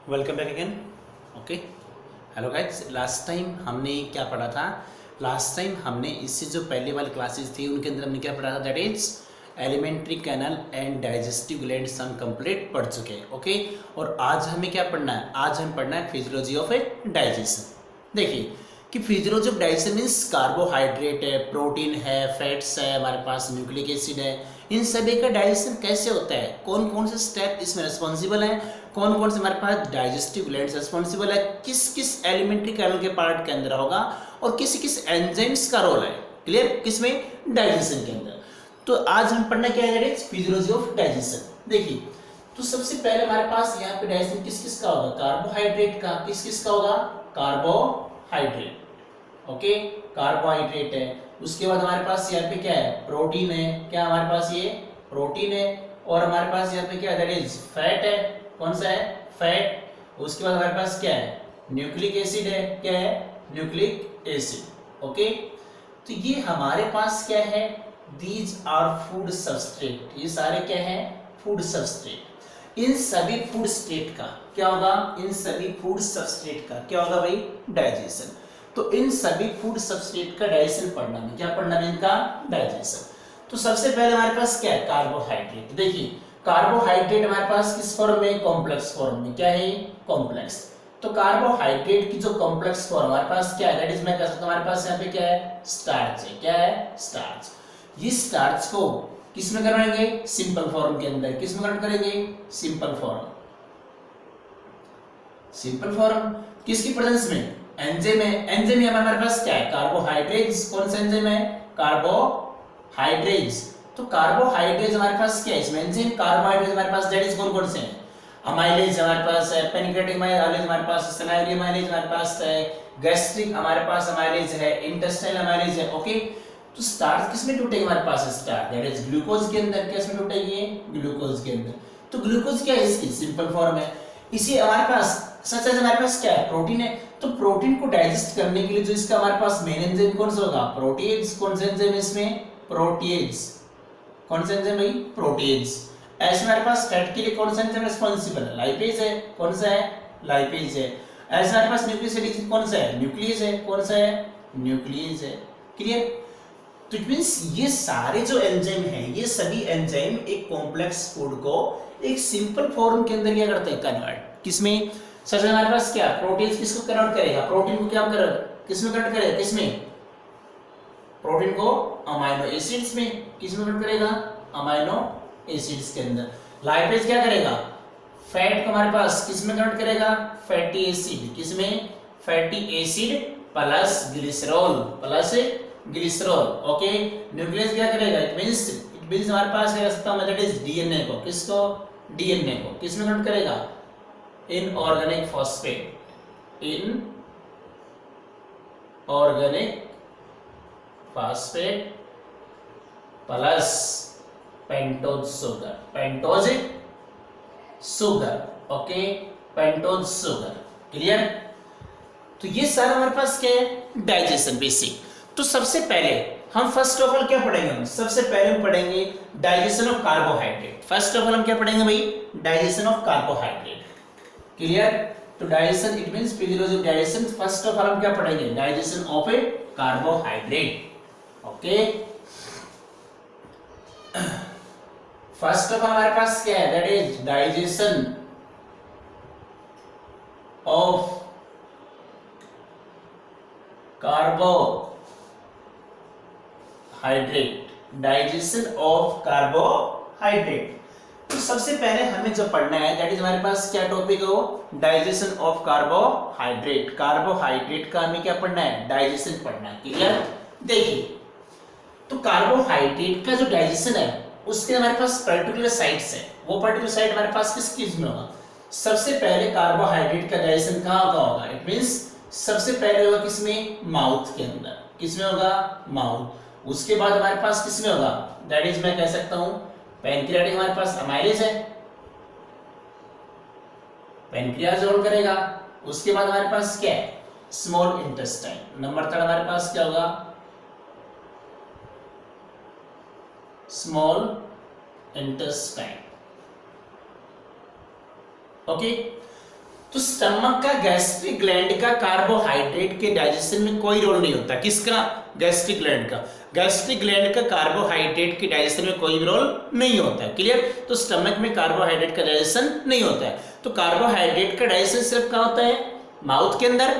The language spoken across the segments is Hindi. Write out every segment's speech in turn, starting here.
Welcome back again. Okay, hello guys. Last time हमने क्या पढ़ा था? लास्ट टाइम हमने इससे जो पहले वाली क्लासेस थी उनके अंदर हमने क्या पढ़ा था? That is elementary canal and digestive glands हम कंप्लीट पढ़ चुके हैं। ओके, और आज हमें क्या पढ़ना है? आज हम पढ़ना है फिजियोलॉजी ऑफ ए डाइजेशन। देखिए कि physiology of digestion means carbohydrate है, प्रोटीन है, फैट्स है, हमारे पास न्यूक्लिक एसिड है, इन सभी का डाइजेशन कैसे होता है, कौन कौन से स्टेप इसमें रिस्पॉन्सिबल हैं, कौन कौन से हमारे पास डाइजेस्टिव ग्लैंड्स रिस्पॉन्सिबल है, किस किस एलिमेंट्री कैनल के पार्ट के अंदर होगा और किस किस एंजाइम्स का रोल है। क्लियर? किसमें? डाइजेशन के अंदर। तो आज हम पढ़ना क्या है? Physiology of digestion. देखिए, तो सबसे पहले हमारे पास यहाँ पे डाइजेशन किस किस का होगा? कार्बोहाइड्रेट का। किस किस का होगा? कार्बोहाइड्रेट। ओके, कार्बोहाइड्रेट है। उसके बाद हमारे पास यहाँ पे क्या है? प्रोटीन है। क्या हमारे पास? ये प्रोटीन है। और हमारे पास यहाँ पे क्या है? दैट इज फैट है। कौन सा है? फैट। उसके बाद हमारे पास क्या है? न्यूक्लिक एसिड है। क्या है? Nucleic acid. ओके, तो ये हमारे पास क्या है? These are food substrate. ये सारे क्या है? Food substrate. इन सभी फूड स्टेट का क्या होगा? इन सभी फूड सबस्ट्रेट का क्या होगा भाई? डाइजेशन। तो इन सभी फूड सबस्ट्रेट का डाइजेशन पढ़ना है। क्या पढ़ना है? इनका डाइजेशन। तो सबसे पहले हमारे पास क्या है? कार्बोहाइड्रेट। देखिए, कार्बोहाइड्रेट हमारे पास किस फॉर्म में? कॉम्प्लेक्स फॉर्म में। क्या है? कॉम्प्लेक्स। तो कार्बोहाइड्रेट की जो कॉम्प्लेक्स फॉर्म हमारे पास क्या है? दैट इज मैं कह सकता हूं हमारे पास यहाँ पे क्या है? स्टार्च है। क्या है? स्टार्च। इस स्टार्च को किस में कन्वर्ट करेंगे? सिंपल फॉर्म के अंदर। किस में कन्वर्ट करेंगे? Simple form. सिंपल फॉर्म किसकी प्रेजेंस में? एंजाइम है। एंजाइम में हमारे पास क्या है? कार्बोहाइड्रेट्स। कौन सा एंजाइम है? कार्बोहाइड्रेट्स। तो कार्बोहाइड्रेट्स हमारे पास क्या है? इसमें एंजाइम। कार्बोहाइड्रेट्स हमारे पास दैट इज कौन कौन से हैं? अमाइलेज हमारे पास है, पेनिक्रेटिक अमाइलेज हमारे पास है, सिनाइरिक अमाइलेज हमारे पास है, गैस्ट्रिक हमारे पास अमाइलेज है, इंटेस्टाइनल अमाइलेज है। ओके, तो स्टार्च किसमें टूटेगी? हमारे पास स्टार्च दैट इज ग्लूकोज के अंदर। किसमें टूटेगी? ग्लूकोज के अंदर। तो ग्लूकोज क्या है? इसकी सिंपल फॉर्म है। इसी हमारे पास सच है, हमारे पास क्या है? प्रोटीन है। तो प्रोटीन को डाइजेस्ट करने के लिए जो इसका हमारे पास मेन एंजाइम कौन सा होगा? प्रोटीज। कौन सा एंजाइम इसमें? प्रोटीज। कौन सा एंजाइम भाई? प्रोटीज। ऐसे हमारे पास फैट के लिए कौन सा एंजाइम रिस्पांसिबल है? लाइपेज है। कौन सा है? लाइपेज है। ऐसे हमारे पास न्यूक्लियस एसिड कौन सा है? न्यूक्लियस है। कौन सा है? न्यूक्लियस है। क्लियर? तो इट मींस ये सारे जो एंजाइम हैं, ये सभी एंजाइम एक कॉम्प्लेक्स फूड को एक सिंपल फॉर्म के अंदर क्या करते हैं? कन्वर्ट। किसमें? सर हमारे पास क्या? प्रोटीन किसको कन्वर्ट करेगा? प्रोटीन को क्या कर किसमें कन्वर्ट करेगा? किसमें? प्रोटीन को अमाइनो एसिड्स में। किसमें कन्वर्ट करेगा? अमाइनो एसिड्स के अंदर। लाइपेज क्या करेगा? फैट को हमारे पास किसमें कन्वर्ट करेगा? Fatty acid. किसमें? Fatty acid plus glycerol. Plus glycerol. Okay, nucleus क्या करेगा? इट मींस हमारे पास क्या सकता हूं? दैट इज डीएनए को। किसको? डीएनए को किसमें कन्वर्ट करेगा? Inorganic phosphate. In organic phosphate plus pentose sugar. Pentose sugar. Okay, pentose sugar. Clear? तो ये सारा हमारे पास क्या है? Digestion basic. तो सबसे पहले हम फर्स्ट ऑफ ऑल क्या पढ़ेंगे? हम सबसे पहले हम पढ़ेंगे digestion of carbohydrate. First of all हम क्या पढ़ेंगे भाई? Digestion of carbohydrate. क्लियर? तो digestion it means physiology of digestion. First of all हम क्या पढ़ेंगे? Digestion of A carbohydrate. Okay, first of all हमारे पास क्या है? That is digestion of carbohydrate. Digestion of carbohydrate. तो सबसे पहले हमें जो पढ़ना है दैट इज हमारे पास क्या टॉपिक हो? Digestion of carbohydrate. कार्बोहाइड्रेट का हमें क्या पढ़ना है? डाइजेशन पढ़ना है। क्लियर? देखिए, तो कार्बोहाइड्रेट का जो डाइजेशन है उसके हमारे पास पर्टिकुलर साइट्स है। वो पर्टिकुलर साइट हमारे पास किस चीज में होगा? सबसे पहले कार्बोहाइड्रेट का डाइजेशन कहाँ होगा? इट मींस सबसे पहले होगा किसमें? माउथ के अंदर। किसमें होगा? माउथ। उसके बाद हमारे पास किसमें होगा? दैट इज मैं कह सकता हूं पैनक्रियाटिक। हमारे पास अमाइलेज है, पैनक्रियाज रोल करेगा। उसके बाद हमारे पास क्या है? Small intestine. नंबर 3 हमारे पास क्या होगा? Small intestine. ओके, तो स्टमक का गैस्ट्रिक ग्लैंड का कार्बोहाइड्रेट के डाइजेशन में कोई रोल नहीं होता। किसका? गैस्ट्रिक ग्लैंड का। गैस्ट्रिक ग्लैंड का कार्बोहाइड्रेट के डाइजेशन में कोई रोल नहीं होता है। क्लियर? तो स्टमक में कार्बोहाइड्रेट का डाइजेशन नहीं होता है। तो कार्बोहाइड्रेट का डाइजेशन सिर्फ कहाँ होता है? माउथ के अंदर,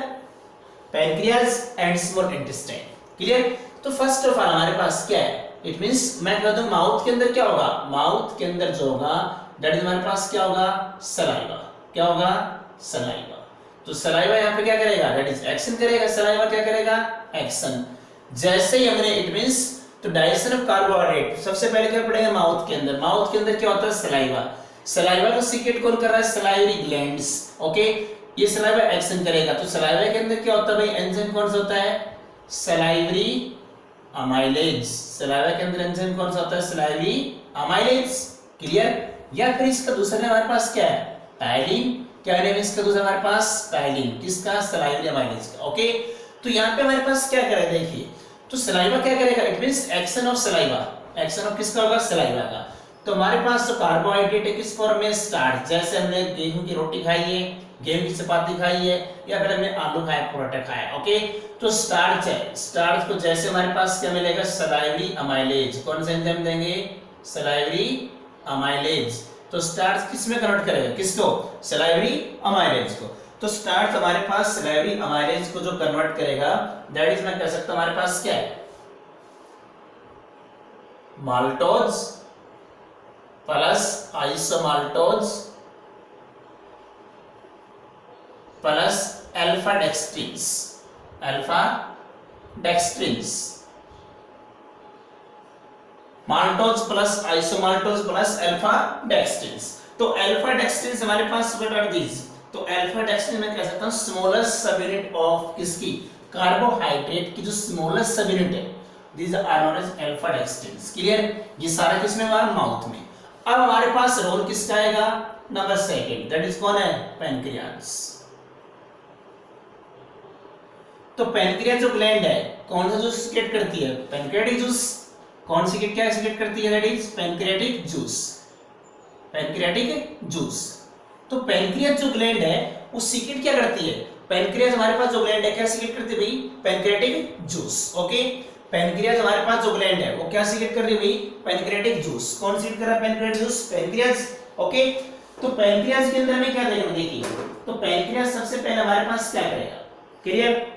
pancreas and small intestine. Clear? तो फर्स्ट ऑफ ऑल हमारे पास क्या है? इट मींस मैं कह दूं माउथ के अंदर क्या होगा? माउथ के अंदर जो होगा दैट इज हमारे पास क्या होगा? सलाइवा। क्या होगा? सलाइवा। तो सलाइवा यहाँ पे क्या करेगा? दैट इज एक्शन करेगा। सलाइवा क्या करेगा? एक्शन। जैसे ही हमने इट मींस तो डाइजेशन ऑफ कार्बोहाइड्रेट सबसे पहले क्या पड़ेगा? माउथ के अंदर। माउथ के अंदर क्या होता है? सलाइवा। सलाइवा को सीक्रेट कौन कर रहा है? Salivary glands. ओके, ये सलाइवा एक्शन करेगा। तो सलाइवा के अंदर क्या होता है भाई? एंजाइम कौन सा होता है? Salivary amylase. सलाइवा के अंदर एंजाइम कौन सा होता है? Salivary amylase. क्लियर? या फिर इसका दूसरा नाम हमारे पास क्या है? टाइलिन। क्या नेम इसका दूसरा हमारे पास? टाइलिन। किसका? सलाइवरी अमाइलेज का। ओके, तो यहाँ पे हमारे पास क्या करेगा? देखिए, तो सलाइवा क्या करेगा? It means action of saliva. Action of किसका होगा? सलाइवा का। तो हमारे पास जो कार्बोहाइड्रेट है किस फॉर्म में? स्टार्च। जैसे हमने गेहूं की रोटी खाई है, गेहूं की चपाती खाई है, या फिर हमने आलू खाया, पराठा खाया। ओके, तो स्टार्च है। स्टार्च को जैसे हमारे पास क्या मिलेगा? Salivary amylase. कौन सा एंजाइम देंगे? Salivary amylase. तो स्टार्च किस में कन्वर्ट करेगा? किसको? सलाइवरी अमाइलेज को। तो स्टार्च हमारे पास सलाइवरी अमाइलेज को जो कन्वर्ट करेगा दैट इज मैं कह सकता हूं हमारे पास क्या है? Maltose plus isomaltose plus alpha dextrins. Alpha dextrins. Maltose plus isomaltose plus alpha dextrins. तो अल्फा डेक्सट्रिन्स हमारे पास व्हाट आर दीज? तो अल्फा डेक्सट्रिन मैं कह सकता हूं स्मॉलेस्ट सब यूनिट ऑफ किसकी? कार्बोहाइड्रेट की जो स्मॉलेस्ट सब यूनिट है, these are known as alpha dextrins. Clear? ये सारा किसमें हमारा? माउथ में। अब हमारे पास रोल किसका आएगा? नंबर सेकंड, दैट इज कौन है? पैनक्रियाज। तो पैनक्रियाज जो ग्लैंड है कौन सा जूस सीक्रेट करती है? Pancreatic juice. कौन सी क्या सीक्रेट करती है? That is pancreatic juice. Pancreatic juice. तो पैनक्रियाज जो ग्लैंड है वो सीक्रेट क्या करती है? पैनक्रियाज हमारे पास जो ग्लैंड है क्या सीक्रेट करती है भाई? Pancreatic juice. ओके, पैनक्रियाज हमारे पास जो ग्लैंड है वो क्या सीक्रेट कर रही है भाई? Pancreatic juice. कौन सीक्रेट कर रहा है पैनक्रियाटिक जूस? पैनक्रियाज। ओके, तो पैनक्रियाज के अंदर हमें क्या देगा? देखिए, तो पैनक्रियाज सबसे पहले हमारे पास क्या करेगा? क्लियर?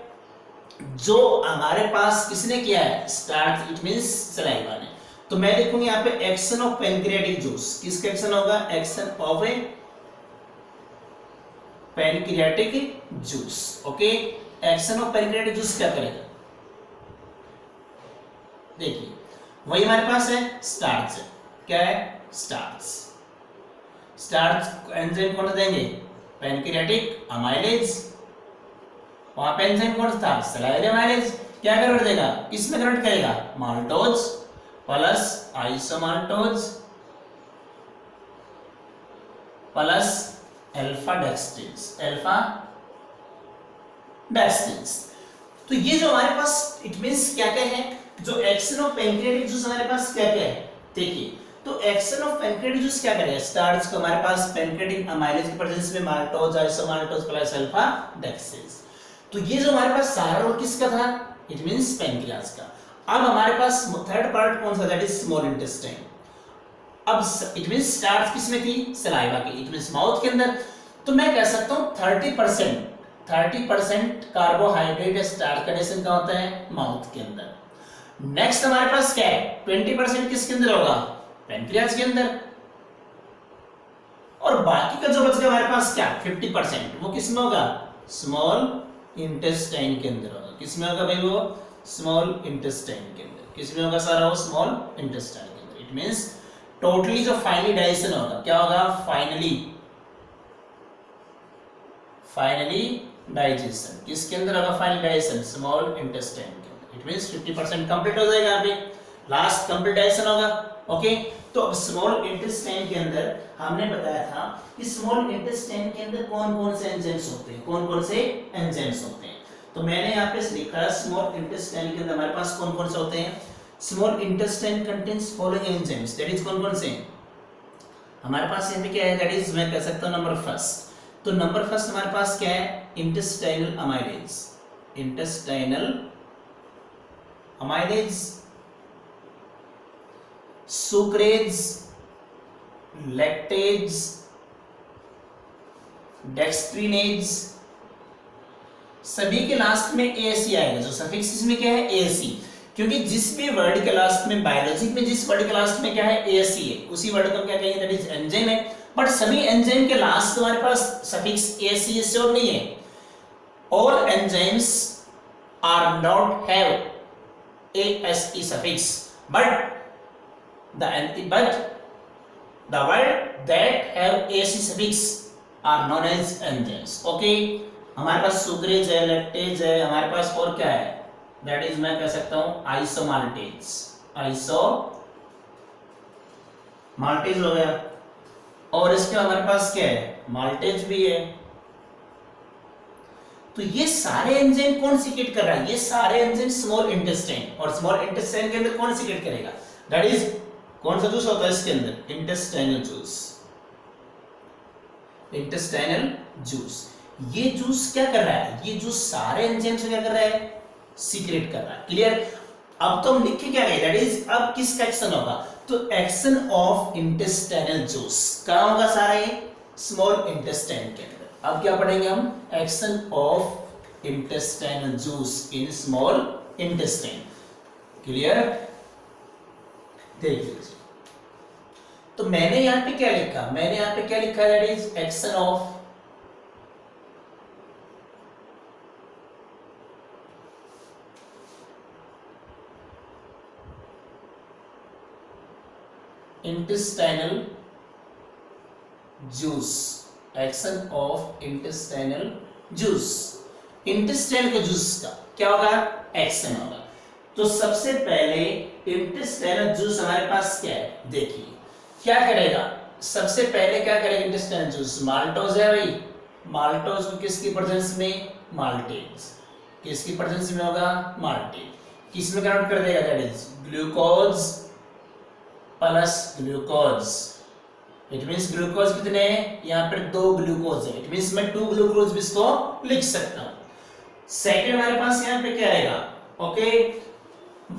जो हमारे पास किसने किया है? स्टार्च, इट मींस सलाइवा ने। तो मैं लिखूंगा यहाँ पे एक्शन ऑफ पैनक्रियाटिक जूस। किसका एक्शन होगा? Action of A pancreatic juice. Okay, action of pancreatic juice क्या करेगा? देखिए, वही हमारे पास है स्टार्च। क्या है? स्टार्च। स्टार्च एंजाइम कौन देंगे? Pancreatic amylase. वहां पे एंजाइम कौन था? Salivary amylase. क्या कन्वर्ट देगा? किसमें कन्वर्ट करेगा? Maltose plus isomaltose plus alpha dextrins. Alpha dextrins. तो ये जो हमारे पास इट मींस क्या क्या है? जो एक्शन ऑफ पैनक्रियाटिक जूस हमारे पास क्या क्या है? देखिए, तो एक्शन ऑफ पैनक्रियाटिक जूस क्या करेगा? स्टार्च को हमारे पास पैनक्रियाटिक अमाइलेज की प्रेजेंस में माल्टोज, आइसोमाल्टोज प्लस अल्फा डेक्सट्रिन्स। तो ये जो हमारे पास सारा रोल किसका था? इट मींस पैनक्रियाज का। अब हमारे पास थर्ड पार्ट कौन सा? That is small intestine. अब इट मींस स्टार्च किसमें थी? सलाइवा की। इट मींस माउथ के अंदर। तो मैं कह सकता हूं 30% कार्बोहाइड्रेट स्टार्च का डाइजेशन कहां होता है? माउथ के अंदर। नेक्स्ट हमारे पास क्या है? 20% किसके अंदर होगा? पैनक्रियाज के अंदर। और बाकी का जो बच गया हमारे पास क्या? 50% वो किसमें होगा? स्मॉल इंटेस्टाइन के अंदर होगा। किसमें होगा भाई? वो स्मॉल इंटेस्टाइन के अंदर। किसमें होगा सारा? वो स्मॉल इंटेस्टाइन के अंदर। इट मींस टोटली जो फाइनली डाइजेशन होगा क्या होगा? फाइनली डाइजेशन किसके अंदर होगा? फाइनल डाइजेशन स्मॉल इंटेस्टाइन के अंदर। इट मींस 50% कंप्लीट हो जाएगा। अभी लास्ट कंप्लीट डाइजेशन होगा। ओके, तो अब स्मॉल इंटेस्टाइन के अंदर हमने बताया था कि स्मॉल इंटेस्टाइन के अंदर कौन कौन से एंजाइम्स होते हैं? कौन कौन से एंजाइम्स होते हैं? तो मैंने यहाँ पे लिखा है स्मॉल इंटेस्टाइन के अंदर हमारे पास कौन कौन से होते हैं? Small intestine contains following enzymes. That is कौन कौन से? हमारे पास यहाँ पे क्या है? दैट इज मैं कह सकता हूँ नंबर फर्स्ट तो नंबर फर्स्ट हमारे पास क्या है, intestinal amylase, intestinal amylase, sucrase, lactase, dextrinase, सभी के लास्ट में एसी आएगा। जो सफिक्स इसमें क्या है, एसी, क्योंकि जिस भी वर्ड के लास्ट में, बायोलॉजी में जिस वर्ड के लास्ट में क्या है, एसी है, उसी वर्ड को क्या कहेंगे, दैट इज एंजाइम है। बट सभी एंजाइम के लास्ट हमारे पास सफिक्स एसी श्योर नहीं है। All enzymes are not have ASE suffix, but the word that have AC suffix are known as enzymes. Okay, हमारे पास सुक्रेज है, लैक्टेज है, हमारे पास और क्या है, दैट इज मैं कह सकता हूं आइसोमाल्टेज, आइसोमाल्टेज हो गया। और इसके हमारे पास क्या है, माल्टेज भी है। तो ये सारे एंजाइम कौन सीक्रेट कर रहा है, ये सारे एंजाइम स्मॉल इंटेस्टाइन, और स्मॉल इंटेस्टाइन के अंदर कौन सीक्रेट करेगा, दैट इज कौन सा जूस होता है इसके अंदर, इंटेस्टाइनल जूस, इंटेस्टाइनल जूस। ये जूस क्या कर रहा है, ये जूस सारे एंजाइम से क्या कर रहा है, सीक्रेट कर रहा है। क्लियर। अब तो हम लिख के क्या गए, दैट इज अब किसका एक्शन होगा, तो एक्शन ऑफ इंटेस्टाइनल जूस कहां होगा, सारा ये स्मॉल इंटेस्टाइन के अंदर। अब क्या पढ़ेंगे हम, action of intestinal juice in small intestine. Clear. देखिए, तो मैंने यहां पे क्या लिखा, मैंने यहां पे क्या लिखा, that is action of intestinal juice, action of intestinal juice. Intestine के जूस का क्या होगा, एक्शन होगा। तो सबसे पहले इंटेस्टाइनल जूस हमारे पास क्या है, देखिए क्या करेगा, सबसे पहले क्या करेगा इंटेस्टाइनल जूस, माल्टोज है भाई, माल्टोज को किसकी प्रेजेंस में, माल्टेज, किसकी प्रेजेंस में होगा, माल्टेज, किस में कन्वर्ट कर देगा, that is glucose plus glucose. It means glucose कितने हैं, यहां पर 2 ग्लूकोज है, इट मींस मैं 2 ग्लूकोज भी इसको लिख सकता हूं। सेकंड हमारे पास यहां पे क्या आएगा, ओके,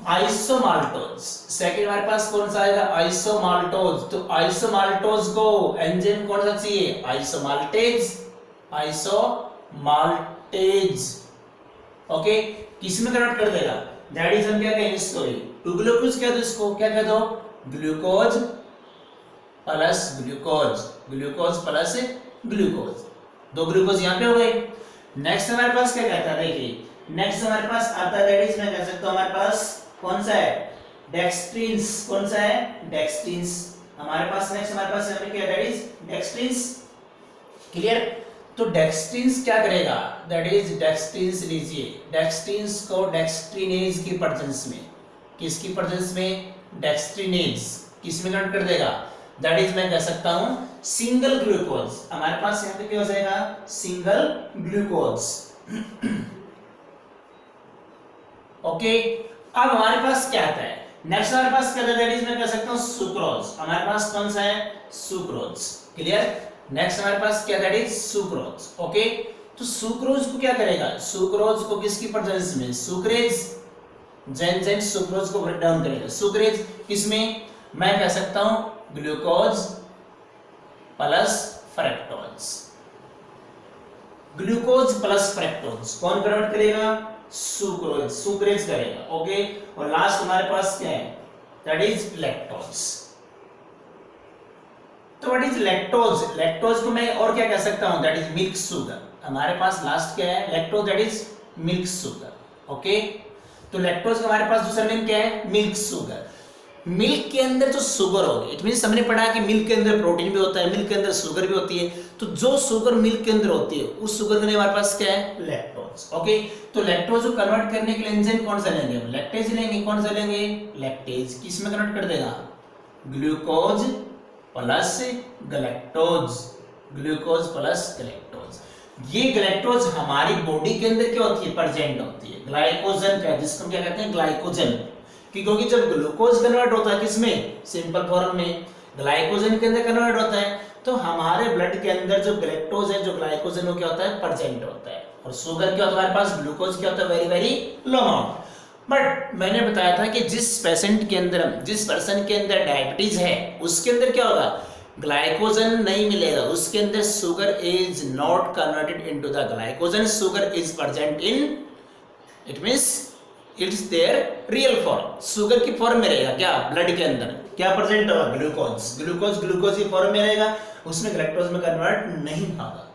आइसोमाल्टोज। सेकंड हमारे पास कौन सा आएगा, आइसोमाल्टोज। तो आइसोमाल्टोज को एंजाइम कौन सा चाहिए, आइसोमाल्टेज, आइसोमाल्टेज, ओके, किस में कन्वर्ट कर देगा, दैट इज हम क्या कहेंगे इसको, 2 ग्लूकोज कह दो, इसको क्या कह दो, glucose plus glucose, glucose plus glucose, 2 glucose यहां पे हो गए। नेक्स्ट हमारे पास क्या कहता है, देखिए नेक्स्ट हमारे पास आता है, दैट इज मैं कह सकता हूं हमारे पास कौन सा है, डेक्सट्रीन्स, कौन सा है, डेक्सट्रीन्स हमारे पास। नेक्स्ट हमारे पास यहां पे क्या है, दैट इज डेक्सट्रीन्स। क्लियर। तो डेक्सट्रीन्स क्या करेगा, दैट इज डेक्सट्रीन्स, लीजिए डेक्सट्रीन्स को डेक्स्ट्रीनेज की प्रेजेंस में, किसकी प्रेजेंस में, डेक्स्ट्रीनेज, किस में कन्वर्ट कर देगा, दैट इज मैं कह सकता हूं सिंगल ग्लूकोज। हमारे पास यहां पे क्या हो जाएगा, सिंगल ग्लूकोज। ओके, अब हमारे पास क्या आता है, नेक्स्ट हमारे पास क्या है, दैट इज मैं कह सकता हूं सुक्रोज। हमारे पास कौन सा है, सुक्रोज। क्लियर। नेक्स्ट हमारे पास क्या, दैट इज सुक्रोज। ओके, तो सुक्रोज को क्या करेगा, सुक्रोज को किसकी प्रेजेंस में, सुक्रेज, जेन सुक्रोज को ब्रेक डाउन करेगा, सुक्रेज किसमें, मैं कह सकता हूं glucose plus fructose, glucose plus fructose कौन कन्वर्ट करेगा, सुक्रोज, सुक्रेज करेगा। ओके, और लास्ट हमारे पास क्या है, दैट इज लैक्टोज। तो व्हाट इज लैक्टोज, लैक्टोज को मैं और क्या कह सकता हूं, दैट इज मिल्क शुगर। हमारे पास लास्ट क्या है, lactose, that is milk sugar. Okay, तो लैक्टोज का हमारे पास दूसरा नेम क्या है, मिल्क शुगर। मिल्क के अंदर जो शुगर होगी, इट मींस हमने पढ़ा कि मिल्क के अंदर प्रोटीन भी होता है, मिल्क के अंदर शुगर भी होती है। तो जो शुगर मिल्क के अंदर होती है, उस शुगर का नेम हमारे पास क्या है, लैक्टोज। ओके, तो लैक्टोज को कन्वर्ट करने के लिए एंजाइम कौन सा लेंगे, हम लैक्टेज लेंगे। कौन सा लेंगे, लैक्टेज, किस में कन्वर्ट कर देगा, ग्लूकोज प्लस गलैक्टोज, ग्लूकोज प्लस गलैक्टोज। ये गलैक्टोज हमारी बॉडी के अंदर क्या होती है, प्रेजेंट होती है, ग्लाइकोजन का, जिसको हम क्या कहते हैं, ग्लाइकोजन। क्योंकि जब ग्लूकोज कन्वर्ट होता है किसमें, सिंपल फॉर्म में, ग्लाइकोजन के अंदर कन्वर्ट होता है, तो हमारे ब्लड के अंदर जो ग्लैक्टोज है, जो ग्लाइकोजन, वो क्या होता है, प्रेजेंट होता है, और शुगर क्या होता है हमारे पास, ग्लूकोज क्या होता है, very very low amount. But मैंने बताया था कि जिस पेशेंट के अंदर, जिस पर्सन के अंदर डायबिटीज है, उसके अंदर क्या होगा, ग्लाइकोजन नहीं मिलेगा, उसके अंदर sugar is not converted into the glycogen, sugar is present in, it means it's there real form, sugar की फॉर्म में रहेगा क्या, ब्लड के अंदर क्या प्रेजेंट होगा, ग्लूकोज, ग्लूकोज की फॉर्म में रहेगा, उसमें ग्लैक्टोज में कन्वर्ट नहीं होगा।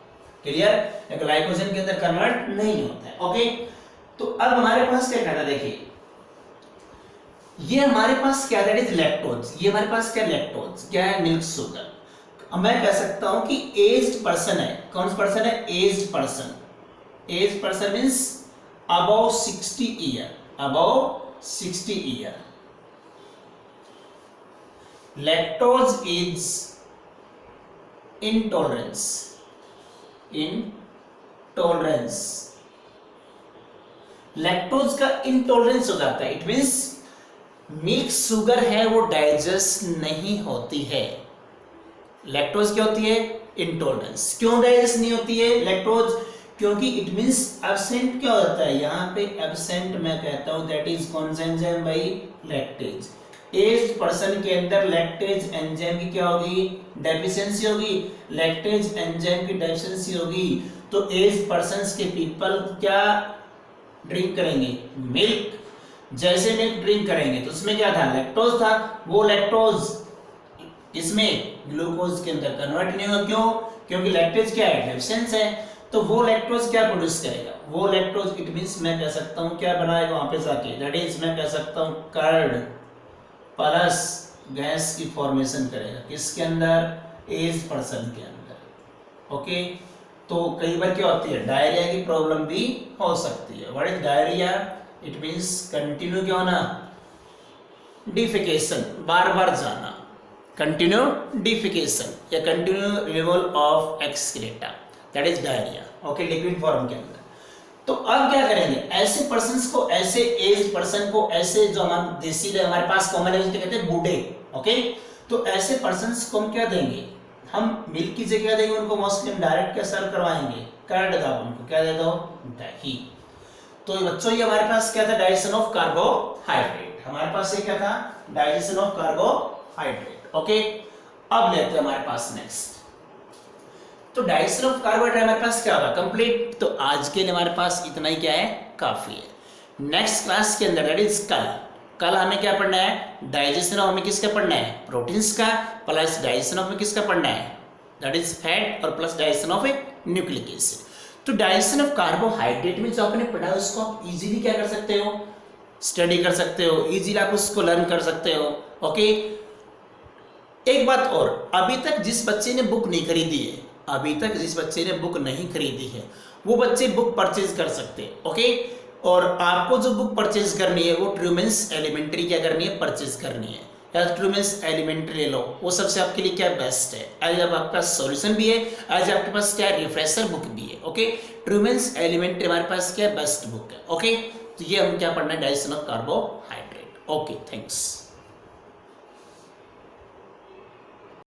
क्लियर, ग्लाइकोजन के अंदर कन्वर्ट नहीं होता है। ओके, तो अब हमारे पास क्या कहता है, देखिए ये हमारे पास क्या है, लैक्टोज, ये हमारे पास क्या, लैक्टोज क्या है, मिल्क शुगर। अब मैं कह सकता हूं कि एज्ड पर्सन है, कौन सा पर्सन है, aged person, aged person means above 60 year, above 60 year, lactose is intolerance, lactose का इंटॉलरेंस हो जाता है, इट मींस मिल्क शुगर है वो डाइजेस्ट नहीं होती है। लैक्टोज क्या होती है, इंटॉलरेंस। क्यों डाइजेस्ट नहीं होती है लैक्टोज, क्योंकि इट मींस एब्सेंट क्या होता है, यहाँ पे एब्सेंट मैं कहता हूं दैट इज कॉन्सेंजाइम बाई लैक्टेज। एज्ड पर्सन के अंदर लैक्टेज एंजाइम की क्या होगी, डेफिशिएंसी होगी, लैक्टेज एंजाइम की डेफिशिएंसी होगी। तो एज्ड पर्सन्स के पीपल क्या ड्रिंक करेंगे, मिल्क, जैसे मिल्क ड्रिंक करेंगे तो उसमें क्या था, लैक्टोज था, वो लैक्टोज इसमें ग्लूकोज के अंदर कन्वर्ट नहीं होगा, क्यों, क्योंकि लैक्टेज क्या है, डेफिशिएंस है, तो वो लैक्टोज क्या प्रोड्यूस करेगा, वो लैक्टोज इट मींस मैं कह सकता हूं क्या बनाएगा वहां पे जाके, दैट इज मैं कह सकता हूं कर्ड प्लस गैस की फॉर्मेशन करेगा, किसके अंदर, एज पर्सन के अंदर। ओके, तो कई बार क्या होती है, डायरिया की प्रॉब्लम भी हो सकती है। What is diarrhoea, it means continue क्या होना, डिफिकेशन, बार बार जाना, कंटिन्यू डिफिकेशन या continue removal of excreta, that is diarrhoea. Okay, liquid form के अंदर। तो अब क्या करेंगे, ऐसे पर्सन्स को, ऐसे एज पर्सन को, ऐसे जो हमारे देसी हमारे पास कॉमन एज कहते हैं बूढ़े। ओके, तो ऐसे पर्सन्स को हम क्या देंगे, हम मिल्क की जगह देंगे उनको, मोस्टली हम डायरेक्ट क्या सर्व करवाएंगे, कर्ड का, उनको क्या दे दो, दही। तो बच्चों ये हमारे पास क्या था, डाइजेशन ऑफ कार्बोहाइड्रेट, हमारे पास ये क्या था, डाइजेशन ऑफ कार्बोहाइड्रेट। ओके, अब लेते हैं हमारे पास नेक्स्ट, तो डाइजेशन ऑफ कार्बोहाइड्रेट हमारे पास क्या होगा, कंप्लीट। तो आज के लिए हमारे पास इतना ही क्या है, काफी है। नेक्स्ट क्लास के अंदर दैट इज कल हमें क्या पढ़ना है, डाइजेशन ऑफ, हमें किसका पढ़ना है, प्रोटीन्स का, प्लस डाइजेशन ऑफ में किसका पढ़ना है, दैट इज फैट, और plus digestion of nucleic acid. तो डाइजेशन ऑफ कार्बोहाइड्रेट में जो आपने पढ़ा है उसको आप इजीली क्या कर सकते हो, स्टडी कर सकते हो, इजीली आप उसको लर्न कर सकते हो। ओके, एक बात और, अभी तक जिस बच्चे ने बुक नहीं खरीदी है, अभी तक जिस बच्चे ने बुक नहीं खरीदी है वो बच्चे बुक परचेज कर सकते हैं। ओके, और आपको जो बुक परचेज करनी है वो ट्रूमेंस एलिमेंट्री क्या करनी है, परचेज करनी है, या ट्रूमेंस एलिमेंट्री ले लो, वो सबसे आपके लिए क्या बेस्ट है। आज अब आपका सॉल्यूशन भी है, आज आपके पास क्या रिफ्रेशर बुक भी है। ओके, ट्रूमेंस एलिमेंट्री हमारे पास क्या बेस्ट बुक है। ओके, तो ये हम क्या पढ़ना है, digestion of carbohydrate. Okay, thanks.